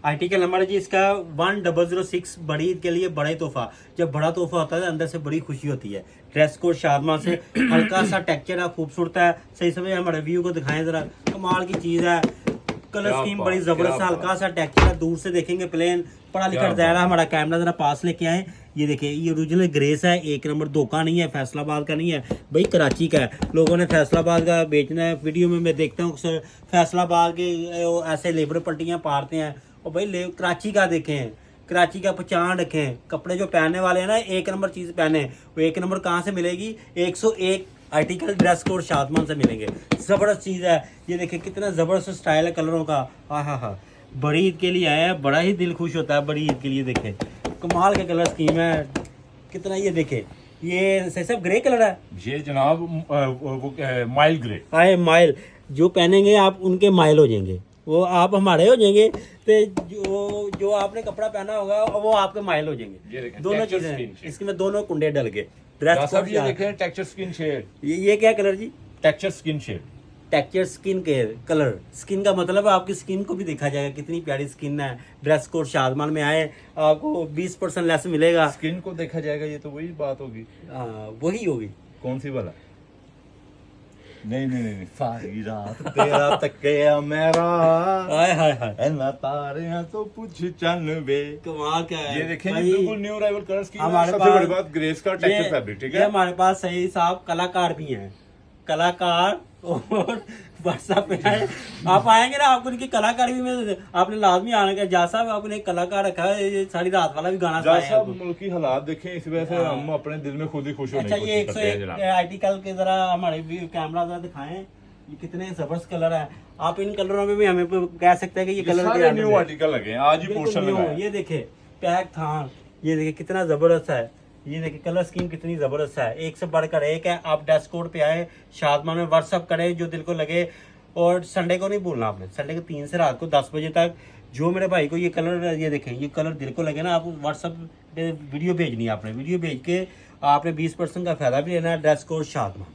Article number है जी इसका 1006। बड़ी ईद के लिए बड़ा ही तोहफा। जब बड़ा तोहफा होता है अंदर से बड़ी खुशी होती है। ड्रेस कोड शादमा से हल्का सा टेक्सचर है, खूबसूरत है। सही समय हमारे व्यू को दिखाएं जरा, कमाल की चीज़ है। कलर स्कीम बड़ी जबरदस्त है, हल्का सा टेक्सचर है, दूर से देखेंगे प्लेन, पढ़ा लिखा डिजाइन है। हमारा कैमरा जरा पास लेके आए, ये देखिए ये ओरिजिनल ग्रेस है, एक नंबर। धोखा नहीं है, फैसलाबाद का नहीं है भाई, कराची का है। लोगों ने फैसलाबाद का बेचना है। वीडियो में मैं देखता हूँ फैसलाबाद के ऐसे लेबर पट्टियाँ पारते हैं, और भाई कराची का देखें, कराची का पहचान रखें। कपड़े जो पहनने वाले हैं ना, एक नंबर चीज़ पहने। वो एक नंबर कहाँ से मिलेगी? 101 आर्टिकल ड्रेस कोड शादमान से मिलेंगे। ज़बरदस्त चीज़ है। ये देखिए कितना ज़बरदस्त स्टाइल है कलरों का। हाँ, बड़ी ईद के लिए आया है, बड़ा ही दिल खुश होता है बड़ी ईद के लिए। देखे कमाल के कलर स्कीम है कितना। ये देखे ये सब ग्रे कलर है ये जनाब वो माइल ग्रे। आए माइल, जो पहनेंगे आप उनके माइल हो जाएंगे, वो आप हमारे हो जाएंगे। तो जो आपने कपड़ा पहना होगा वो आपके माइल हो जाएंगे। दोनों चीजें इसकी में दोनों कुंडे डल गए। ड्रेस सब ये देखें टेक्सचर स्किन शेड। ये क्या कलर जी? Texture skin shade. Texture skin के कलर। स्किन का मतलब है आपकी स्किन को भी देखा जाएगा, कितनी प्यारी स्किन है। ड्रेस कोड शादमान में आए, आपको 20% लेस मिलेगा। स्किन को देखा जाएगा, ये तो वही बात होगी। वही होगी। कौन सी वाला? नहीं सारी रात तेरा तकिया मेरा, हाय मैं तारे तो पूछ चन वे। कमाल क्या है ये देखें बिल्कुल न्यू अराइवल कलर्स की। हमारे सबसे बड़ी बात ग्रेस का टेक्सचर फैब्रिक, ठीक है। हमारे पास सही साहब कलाकार भी हैं, कलाकार। और व्हाट्सएप पे आए, आप आएंगे ना, आपको इनकी कलाकार भी में आपने लाजमी आने का। जा साहब आपने एक कलाकार रखा है, ये सारी रात वाला भी गाना सुनाया है। मुल्की हालात देखें, इस वजह से हम अपने दिल में खुद ही खुश होने अच्छा, की ये कोशिश करते हैं जनाब। 101 आर्टिकल के जरा हमारे कैमरा जरा दिखाएं, ये कितने जबरदस्त कलर है। आप इन कलरों में भी हमें कह सकते हैं कि ये कलर सारे न्यू आर्टिकल लगे हैं, आज ही पोर्शन लगा है। ये देखे पैक थान, ये देखे कितना जबरदस्त है। ये देखिए कलर स्कीम कितनी जबरदस्त है, एक से बढ़कर एक है। आप ड्रेस कोड पे आए, शादमान में व्हाट्सअप करें जो दिल को लगे। और संडे को नहीं भूलना आपने, संडे को 3 से रात को 10 बजे तक जो मेरे भाई को ये कलर, ये देखें ये कलर दिल को लगे ना, आप व्हाट्सअप पे वीडियो भेजनी है आपने। वीडियो भेज के आपने 20% का फायदा भी लेना है। Dress code Shadman.